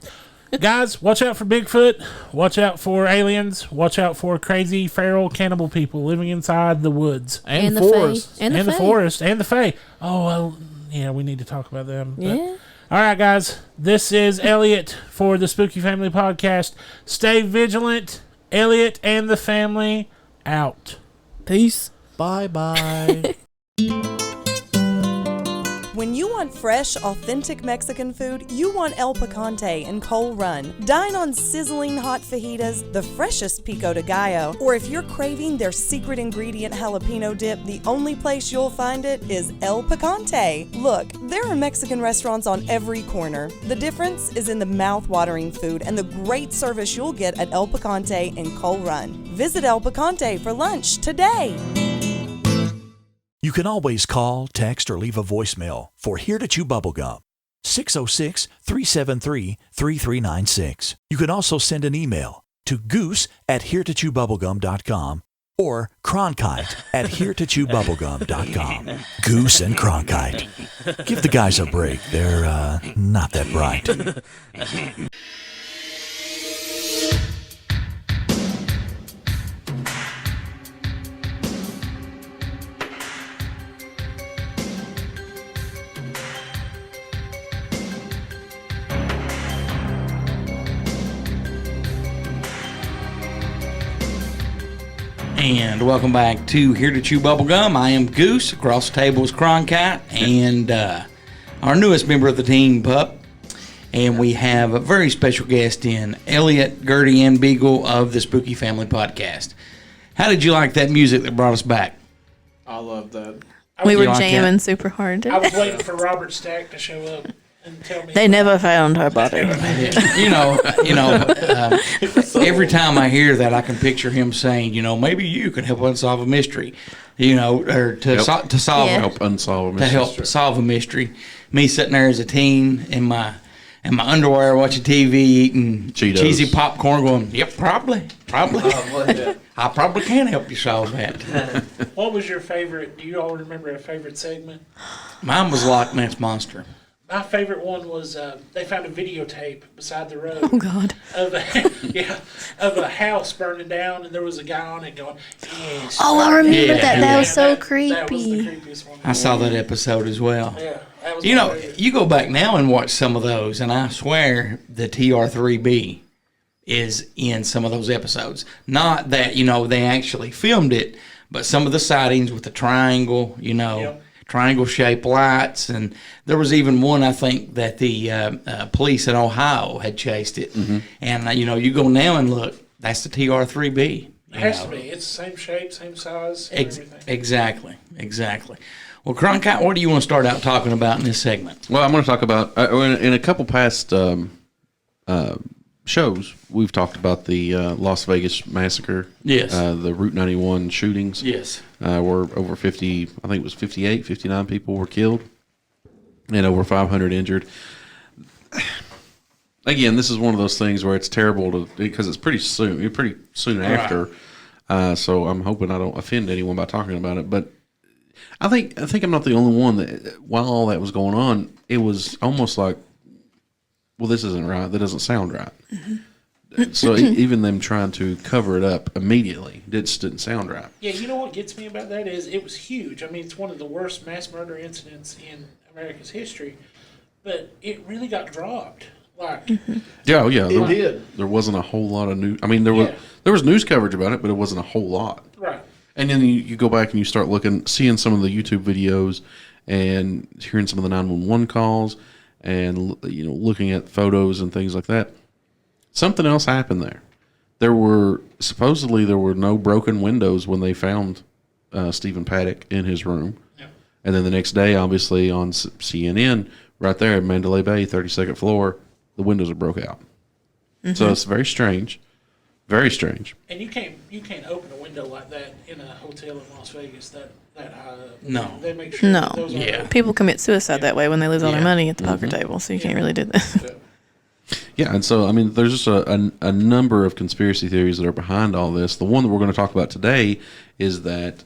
Guys, watch out for Bigfoot. Watch out for aliens. Watch out for crazy, feral, cannibal people living inside the woods. And the forests. Fae. And the Fae. forest. And the Fae. Oh, well, yeah, we need to talk about them. But- Yeah. all right, guys. This is Elliott for the Spooky Family Podcast. Stay vigilant. Elliott and the family out. Peace. Bye-bye. When you want fresh, authentic Mexican food, you want El Picante in Coal Run. Dine on sizzling hot fajitas, the freshest pico de gallo, or if you're craving their secret ingredient jalapeno dip, the only place you'll find it is El Picante. Look, there are Mexican restaurants on every corner. The difference is in the mouth-watering food and the great service you'll get at El Picante in Coal Run. Visit El Picante for lunch today. You can always call, text, or leave a voicemail for Here to Chew Bubblegum, 606-373-3396. You can also send an email to goose at heretochewbubblegum.com or Cronkite at heretochewbubblegum.com. Goose and Cronkite. Give the guys a break. They're not that bright. And welcome back to Here to Chew Bubblegum. I am Goose. Across the table is Cronkite and our newest member of the team, Pup. And we have a very special guest in Elliott, Gertie, and Beagle of the Spooky Family Podcast. How did you like that music that brought us back? I love that. We were like jamming that? super hard. I was waiting for Robert Stack to show up and tell me. They never found her body. Every time I hear that, I can picture him saying, maybe you can help unsolve a mystery, or to solve Yeah. Help unsolve a to mystery. help solve a mystery. Me sitting there as a teen in my underwear watching TV, eating Cheetos. cheesy popcorn, going, "Yep, probably. I probably can help you solve that." What was your favorite? Do you all remember a favorite segment? Mine was Loch Ness Monster. My favorite one was they found a videotape beside the road Oh, God. of a house burning down, and there was a guy on it going, "Yes." Oh, I remember Yeah, that. yeah. That was so That was the creepy. creepiest one. I saw that episode as well. Yeah, that was my favorite. You go back now and watch some of those, and I swear the TR3B is in some of those episodes. Not that, they actually filmed it, but some of the sightings with the triangle, Yep. triangle-shaped lights. And there was even one, I think, that the police in Ohio had chased it. Mm-hmm. And, you go now and look, that's the TR3B. It has to be. It's the same shape, same size, same everything. Exactly. Well, Cronkite, what do you want to start out talking about in this segment? Well, I'm going to talk about in a couple past shows, we've talked about the Las Vegas massacre. Yes. The Route 91 shootings. Yes. Where over 50, I think it was 58, 59 people were killed and over 500 injured. Again, this is one of those things where it's terrible because it's pretty soon after. So I'm hoping I don't offend anyone by talking about it. But I think I'm not the only one that, while all that was going on, it was almost like, well, this isn't right. That doesn't sound right. Mm-hmm. So even them trying to cover it up immediately, it just didn't sound right. Yeah, you know what gets me about that is it was huge. I mean, it's one of the worst mass murder incidents in America's history, but it really got dropped. Like, yeah, it did. There wasn't a whole lot of news. I mean, there was news coverage about it, but it wasn't a whole lot. Right. And then you go back and you start seeing some of the YouTube videos and hearing some of the 911 calls and, looking at photos and things like that. Something else happened there. Supposedly there were no broken windows when they found Stephen Paddock in his room. Yeah. And then the next day, obviously on CNN, right there at Mandalay Bay, 32nd floor, the windows are broke out. Mm-hmm. So it's very strange. Very strange. And you can't open a window like that in a hotel in Las Vegas that high up. No. They make sure that those are People commit suicide that way when they lose all their money at the poker table, so you can't really do that. Yeah, and so, I mean, there's just a number of conspiracy theories that are behind all this. The one that we're going to talk about today is that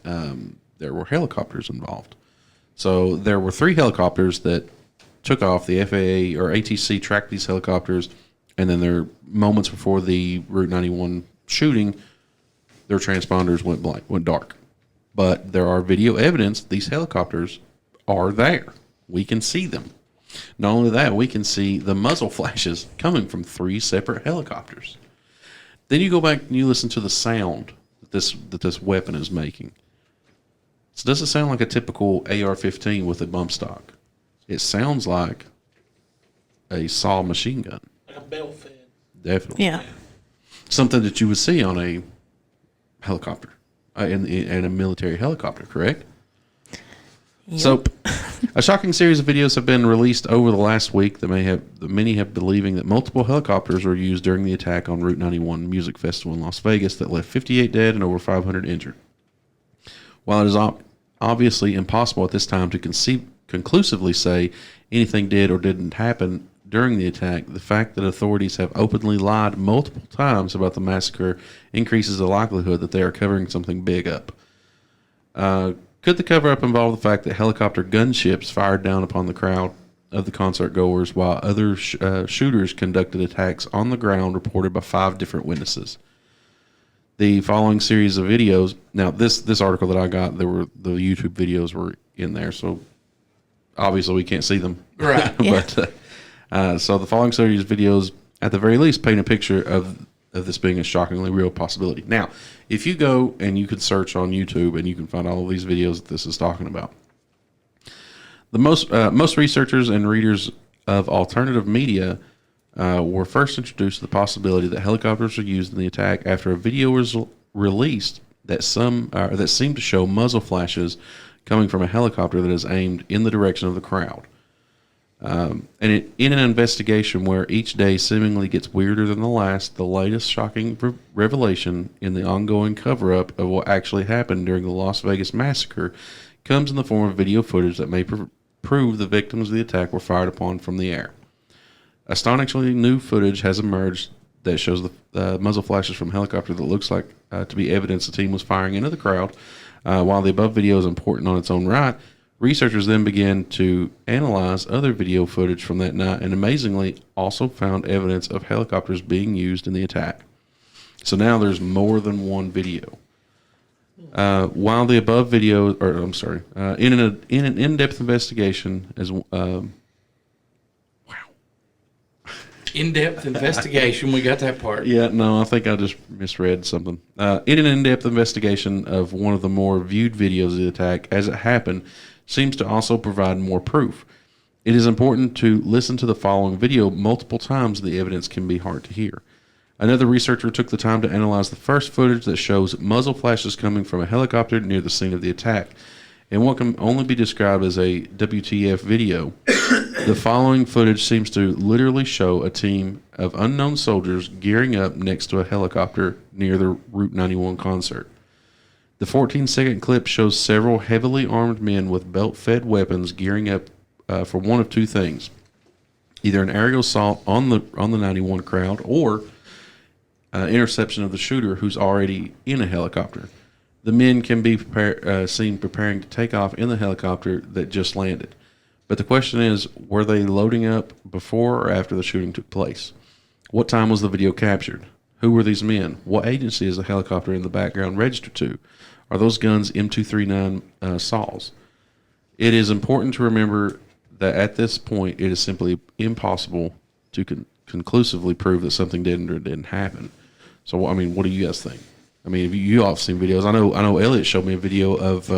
there were helicopters involved. So there were 3 helicopters that took off. The FAA or ATC tracked these helicopters, and then there moments before the Route 91 shooting, their transponders went dark. But there are video evidence these helicopters are there. We can see them. Not only that, we can see the muzzle flashes coming from 3 separate helicopters. Then you go back and you listen to the sound that this weapon is making. So does it sound like a typical AR-15 with a bump stock? It sounds like a saw machine gun. Like a bell fed. Definitely. Yeah. Something that you would see on a helicopter, in a military helicopter, correct? Yep. So, a shocking series of videos have been released over the last week that many have believing that multiple helicopters were used during the attack on Route 91 Music Festival in Las Vegas that left 58 dead and over 500 injured. While it is obviously impossible at this time to conclusively say anything did or didn't happen during the attack, the fact that authorities have openly lied multiple times about the massacre increases the likelihood that they are covering something big up. Could the cover-up involve the fact that helicopter gunships fired down upon the crowd of the concert goers while other shooters conducted attacks on the ground, reported by 5 different witnesses? The following series of videos. Now, this article that I got, the YouTube videos were in there, so obviously we can't see them. Right. But so the following series of videos, at the very least, paint a picture of this being a shockingly real possibility. Now, if you go and you can search on YouTube and you can find all of these videos that this is talking about, the most researchers and readers of alternative media were first introduced to the possibility that helicopters were used in the attack after a video was released that seemed to show muzzle flashes coming from a helicopter that is aimed in the direction of the crowd. And in an investigation where each day seemingly gets weirder than the last, the latest shocking revelation in the ongoing cover-up of what actually happened during the Las Vegas massacre comes in the form of video footage that may prove the victims of the attack were fired upon from the air. Astonishingly new footage has emerged that shows the muzzle flashes from a helicopter that looks like to be evidence the team was firing into the crowd. While the above video is important on its own right, researchers then began to analyze other video footage from that night and amazingly also found evidence of helicopters being used in the attack. So now there's more than one video. While the above video, in an in-depth investigation as in-depth investigation, we got that part. Yeah, no, I think I just misread something. In an in-depth investigation of one of the more viewed videos of the attack as it happened, seems to also provide more proof. It is important to listen to the following video multiple times. The evidence can be hard to hear. Another researcher took the time to analyze the first footage that shows muzzle flashes coming from a helicopter near the scene of the attack. In what can only be described as a WTF video, The following footage seems to literally show a team of unknown soldiers gearing up next to a helicopter near the Route 91 concert. The 14-second clip shows several heavily armed men with belt-fed weapons gearing up for one of two things: either an aerial assault on the 91 crowd, or interception of the shooter who's already in a helicopter. The men can be seen preparing to take off in the helicopter that just landed. But the question is, were they loading up before or after the shooting took place? What time was the video captured? Who were these men? What agency is the helicopter in the background registered to? Are those guns M239 saws? It is important to remember that at this point, it is simply impossible to conclusively prove that something did or didn't happen. So, I mean, what do you guys think? I mean, you all have seen videos. I know Elliott showed me a video of,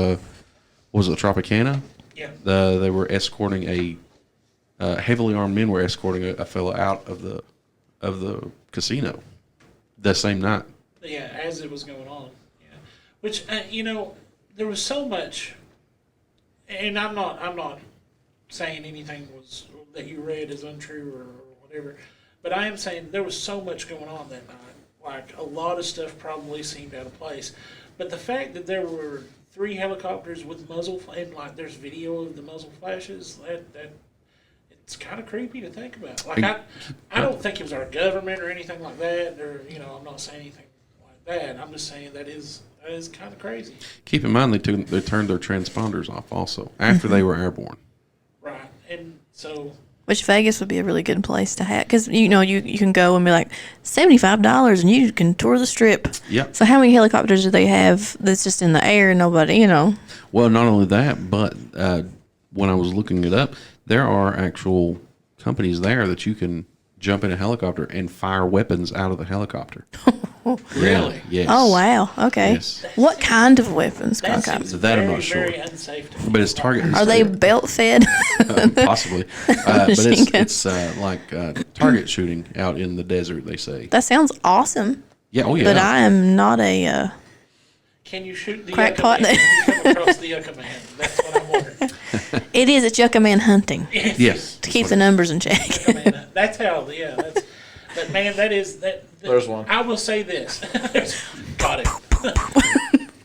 was it Tropicana? Yeah. They were escorting heavily armed men were escorting a fellow out of the casino that same night. Yeah, as it was going on. Yeah, which there was so much, and I'm not saying anything that you read is untrue or whatever, but I am saying there was so much going on that night. Like, a lot of stuff probably seemed out of place, but the fact that there were 3 helicopters with muzzle, and like there's video of the muzzle flashes, that it's kind of creepy to think about. Like, I don't think it was our government or anything like that, or I'm not saying anything like that. I'm just saying that is kind of crazy. Keep in mind they turned their transponders off also after they were airborne. Right, and so. Which Vegas would be a really good place to have, because you can go and be like $75 and you can tour the strip. Yep. So how many helicopters do they have that's just in the air and nobody, Well, not only that, but when I was looking it up, there are actual companies there that you can jump in a helicopter and fire weapons out of the helicopter. Really? Yes. Oh, wow. Okay. Yes. What kind of weapons, That Cronkite? seems That I'm very, not sure. very unsafe to me. But it's target. Are they belt fed? Possibly, but Machine it's like target shooting out in the desert. They say. That sounds awesome. Yeah. Oh yeah. But I am not a. Can you shoot the Crackpot. Yucca Man? Can you come across the Yucca Man? That's what I'm wondering. It is. It's Yucca Man hunting Yes. to keep the numbers in check. Yucca Man. That's how. Yeah. But man, There's one. I will say this. Got him.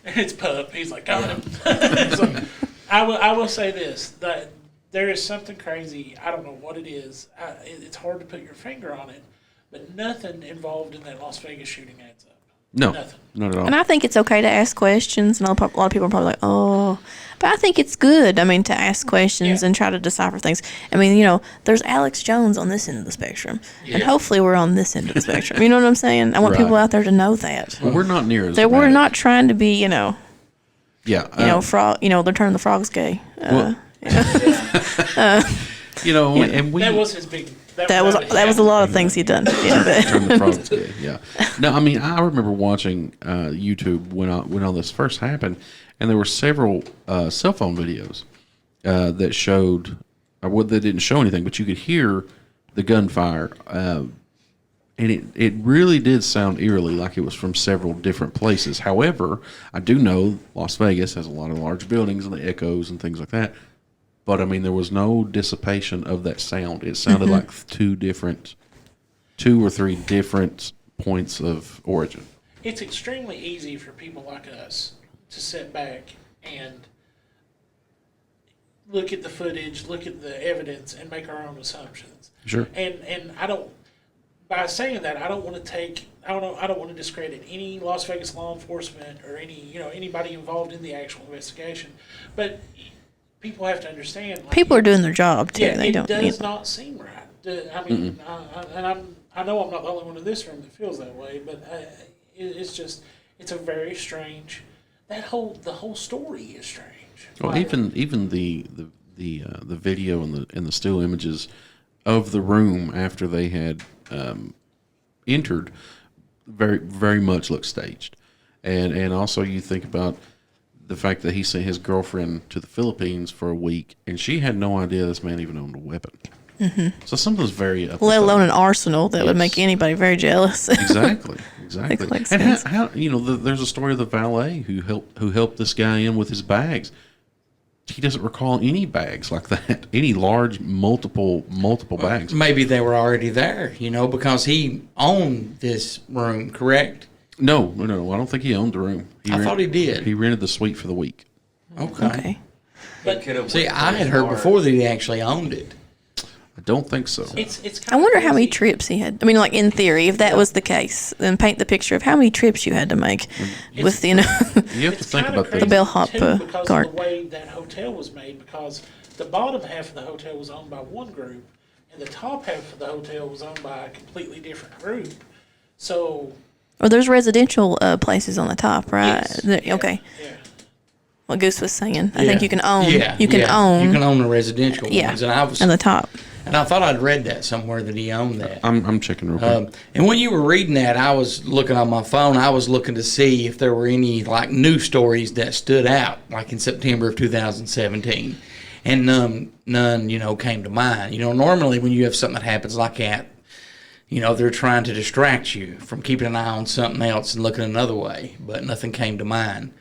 It's Pup. He's like, got him. So, I will say this. That there is something crazy. I don't know what it is. It's hard to put your finger on it. But nothing involved in that Las Vegas shooting adds up. No. Nothing. Not at all. And I think it's okay to ask questions. And a lot of people are probably like, oh. But I think it's good, to ask questions and try to decipher things. There's Alex Jones on this end of the spectrum. And hopefully we're on this end of the spectrum. You know what I'm saying? I want people out there to know that. Well, we're not near as That we're dramatic. not trying to be, Yeah. frog. They're turning the frogs gay. Well, and we That was his big. That was a lot of things he'd done. Yeah, turn the frogs gay. Yeah. No, I remember watching YouTube when all this first happened, and there were several cell phone videos that showed, or they didn't show anything, but you could hear the gunfire, and it really did sound eerily like it was from several different places. However, I do know Las Vegas has a lot of large buildings and the echoes and things like that. But there was no dissipation of that sound. It sounded like two or three different points of origin. It's extremely easy for people like us to sit back and look at the footage, look at the evidence, and make our own assumptions. Sure. And I don't. By saying that, I don't want to discredit any Las Vegas law enforcement or anybody involved in the actual investigation, but people have to understand. people are doing their job too. Yeah, They don't. it does not seem right. I know I'm not the only one in this room that feels that way, but it's a very strange. The whole story is strange. Well, even the video and the still images of the room after they had entered very, very much look staged, and also you think about the fact that he sent his girlfriend to the Philippines for a week, and she had no idea this man even owned a weapon. Mm-hmm. So something's very let alone an arsenal that would make anybody very jealous. Exactly. And sense. how there's a story of the valet who helped this guy in with his bags. he doesn't recall any bags like that, any large multiple bags. Maybe they were already there, because he owned this room, correct? No. I don't think he owned the room. I thought he did. He rented the suite for the week. Okay. But See, I had heard before that he actually owned it. I don't think so. It's I wonder how many trips he had. I mean, like in theory, if that was the case, then paint the picture of how many trips you had to make with, You have to think about the bellhop because cart. of the way that hotel was made, because the bottom half of the hotel was owned by one group, and the top half of the hotel was owned by a completely different group. So, Or there's residential places on the top, right? yes, Okay. yeah. What Goose was saying. I think you can own. Yeah, You can own. You can own the residential Yeah. ones, and I was, on the top. and I thought I'd read that somewhere that he owned that. I'm checking real quick. And when you were reading that, I was looking on my phone. I was looking to see if there were any like news stories that stood out, like in September of 2017, and none, came to mind. Normally when you have something that happens like that, they're trying to distract you from keeping an eye on something else and looking another way, but nothing came to mind.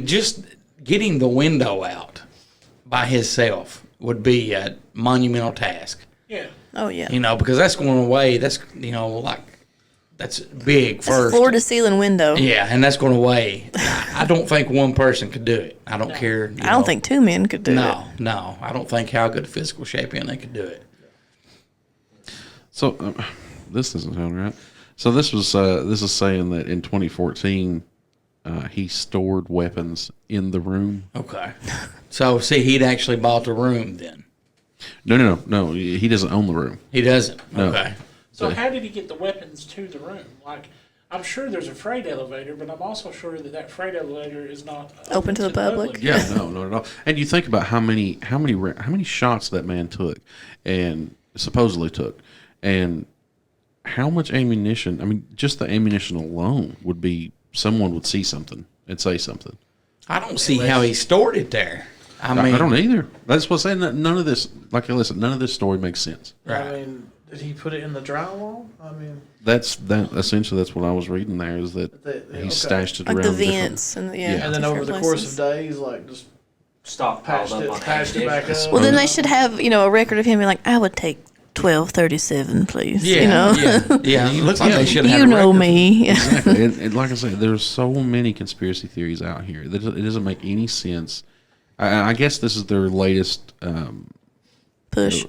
Just getting the window out by himself would be a monumental task. Yeah. Oh yeah. Because that's going away. That's that's big That's first. floor to ceiling window. Yeah, and that's going away. I don't think one person could do it. I don't care. I don't think two men could do it. No. I don't think how good a physical shape they could do it. So this doesn't sound right. So this is saying that in 2014 he stored weapons in the room. Okay. So see, he'd actually bought the room then. No. He doesn't own the room. He doesn't. No. Okay. So how did he get the weapons to the room? Like, I'm sure there's a freight elevator, but I'm also sure that freight elevator is not Open to the public. Yeah, no, not at all. And you think about how many shots that man took, and supposedly took, and how much ammunition. I mean, just the ammunition alone would be someone would see something and say something. I don't see how he stored it there. I mean, I don't either. That's what I'm saying. That none of this, none of this story makes sense. Right. I mean, did he put it in the drywall? I mean, That's essentially that's what I was reading there is that he stashed it Like around the different- vents and and then over the course of days, like just Stockpiled patched it back up. Well, then they should have a record of him being like, I would take 1237, please. Yeah. Yeah. It looks like they should have. You know me. Exactly. And like I said, there's so many conspiracy theories out here that it doesn't make any sense. I guess this is their latest Push.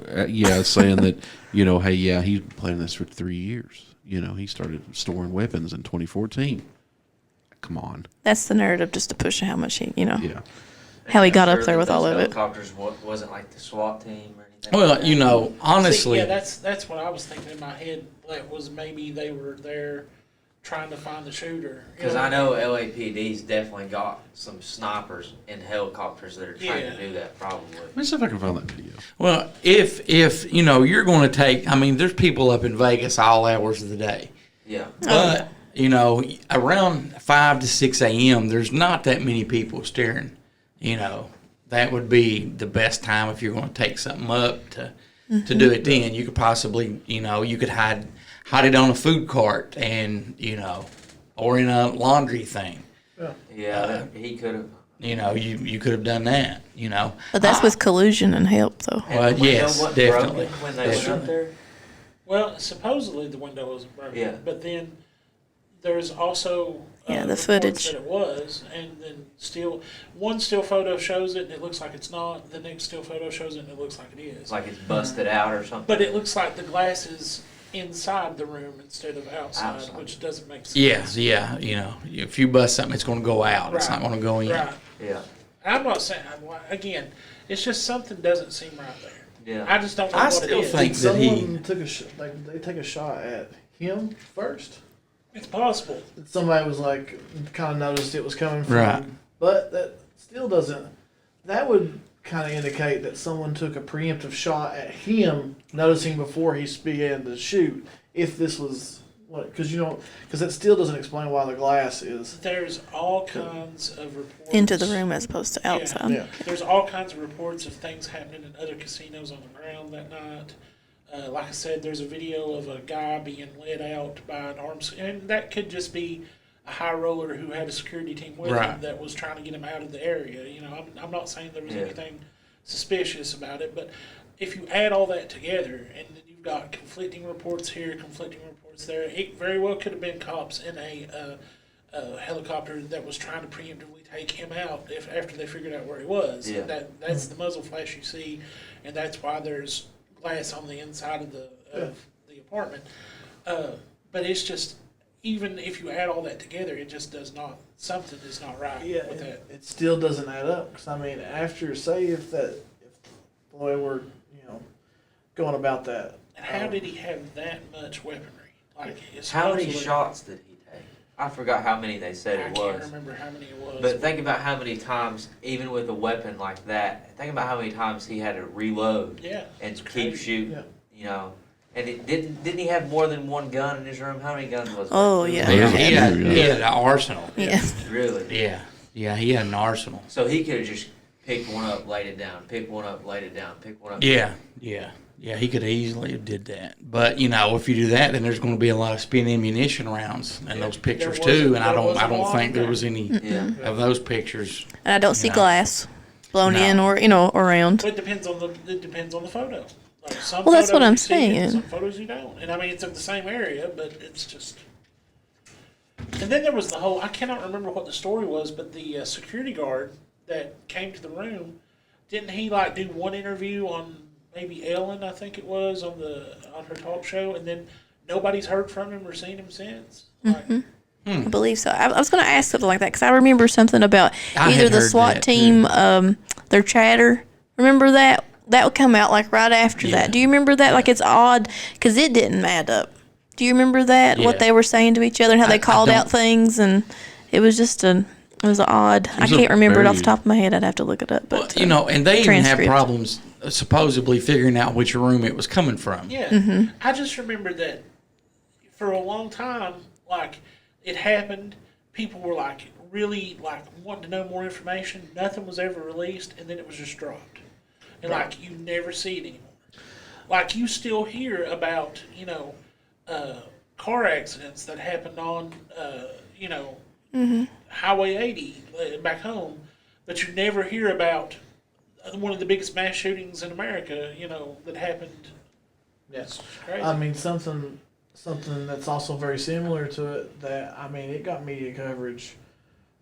saying that hey, he's been planning this for 3 years. He started storing weapons in 2014. Come on. That's the narrative, just to push how much he, Yeah. how he got up there with all of it. Helicopters wasn't like the SWAT team or anything. Well, like that. honestly. See, yeah, that's what I was thinking in my head. That was maybe they were there trying to find the shooter. Because I know LAPD's definitely got some snipers and helicopters that are trying to do that, probably. Let me see if I can find that video. Well, if you're going to take, there's people up in Vegas all hours of the day. Yeah. But, around 5 to 6 a.m., there's not that many people staring. That would be the best time if you're going to take something up to do it then. You could possibly, you could hide it on a food cart and, or in a laundry thing. Yeah, he could have. You could have done that, But that's with collusion and help, though. Well, yes, definitely. When they went up there? Well, supposedly the window wasn't broken. Yeah. But then there's also The reports footage. that it was, and then one still photo shows it and it looks like it's not. The next still photo shows it and it looks like it is. It's like it's busted out or something. But it looks like the glass is inside the room instead of outside. Which doesn't make sense. Yeah. If you bust something, it's going to go out. It's not going to go in. Right. Yeah. I'm not saying, again, it's just something doesn't seem right there. Yeah. I just don't know I what still it is. think Did that he. someone took they take a shot at him first? It's possible. Somebody was like, kind of noticed it was coming from Right. him. But that still doesn't. That would kind of indicate that someone took a preemptive shot at him, noticing before he began to shoot. If this was because that still doesn't explain why the glass is. There's all kinds of reports. Into the room as opposed to outside. Yeah. There's all kinds of reports of things happening in other casinos on the ground that night. Like I said, there's a video of a guy being led out by an armed, and that could just be a high roller who had a security team with Right. him that was trying to get him out of the area. You know, I'm not saying there was anything suspicious about it, but if you add all that together and then you've got conflicting reports here, conflicting reports there, it very well could have been cops in a helicopter that was trying to preemptively take him out after they figured out where he was. Yeah. That's the muzzle flash you see, and that's why there's glass on the inside of the apartment. But it's just, even if you add all that together, it just does not, something is not right with that. It still doesn't add up. Because, I mean, after, say if the way we're, going about that. And how did he have that much weaponry? Like, How many shots did he take? I forgot how many they said I it can't was. remember how many it was. But think about how many times, even with a weapon like that, think about how many times he had to reload and keep crazy. shooting. And it didn't he have more than one gun in his room? How many guns was it? Oh, yeah. He had an arsenal. Yeah. Really? Yeah, he had an arsenal. So he could have just picked one up, laid it down, pick one up, laid it down, pick one up. Yeah, he could easily have did that. But if you do that, then there's going to be a lot of spent ammunition rounds in those pictures too. And I don't think there was any of those pictures. And I don't see glass blown in or around. But it depends on the photo. Like some Well, that's photos what I'm you see it, saying. Some photos you don't. And I mean, it's in the same area, but it's just. And then there was the whole, I cannot remember what the story was, but the security guard that came to the room, didn't he do one interview on maybe Ellen, I think it was, on her talk show, and then nobody's heard from him or seen him since? I believe so. I was going to ask something like that because I remember something about I either had the heard SWAT that, team, their chatter. Remember that? That would come out right after that. Do you remember that? It's odd because it didn't add up. Do you remember that? Yeah. What they were saying to each other and how they called out things, and it was just it was odd. I can't remember it off the top of my head. I'd have to look it up. But and they even have transcript. problems supposedly figuring out which room it was coming from. Yeah. I just remember that for a long time, it happened. People were really wanting to know more information. Nothing was ever released, and then it was just dropped. And you never see it anymore. You still hear about car accidents that happened on Highway 80 back home, but you never hear about one of the biggest mass shootings in America. That happened. Yes, crazy. I mean something that's also very similar to it. That it got media coverage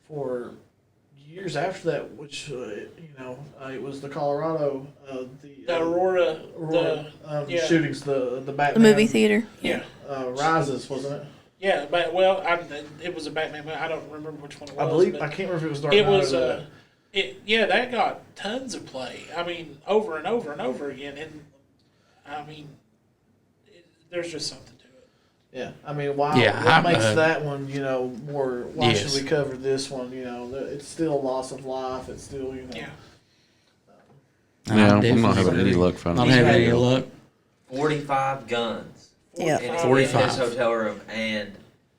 for years after that, which it was the Colorado, the Aurora, shootings, the Batman, the movie theater. Yeah, Rises, wasn't it? Yeah, but it was a Batman movie. I don't remember which one it was. I believe I can't remember if it was Dark It Knight was or that got tons of play. I mean, over and over and over again, and I mean, there's just something to it. Yeah, I mean, what makes that one, more? Why Yes. should we cover this one? It's still loss of life. It's still, Yeah. I'm not having any luck finding Not having any luck. 45 guns Yeah. in 45. this hotel room, and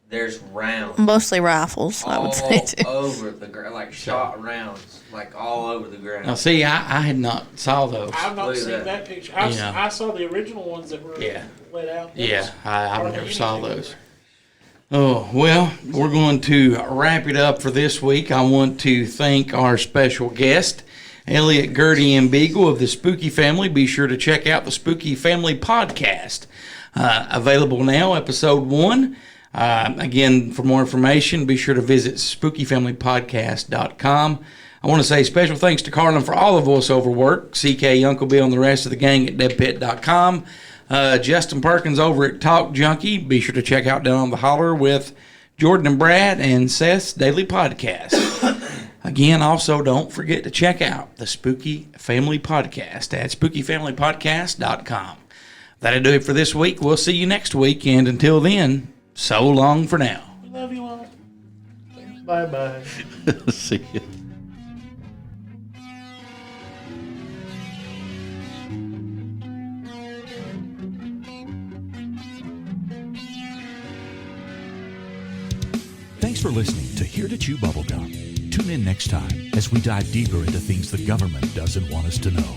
there's rounds Mostly rifles, I would say. Too. all over the ground, shot rounds, all over the ground. Now, see, I had not saw those. I've not Look at seen that. that picture. Yeah. I saw the original ones that were let out. There was I hardly never saw anything those. there. Oh, well, we're going to wrap it up for this week. I want to thank our special guest, Elliott, Gertie, and Beagle of the Spooky Family. Be sure to check out the Spooky Family podcast. Available now, episode 1. Again, for more information, be sure to visit spookyfamilypodcast.com. I want to say special thanks to Carlin for all the voiceover work, CK, Uncle Bill, and the rest of the gang at deadpit.com. Justin Perkins over at Talk Junkie. Be sure to check out Down on the Holler with Jordan and Brad and Seth's Daily Podcast. Again, also don't forget to check out the Spooky Family Podcast at spookyfamilypodcast.com. That'll do it for this week. We'll see you next week, and until then, so long for now. We love you all. Bye bye. See you. Thanks for listening to Here to Chew Bubblegum. Tune in next time as we dive deeper into things the government doesn't want us to know.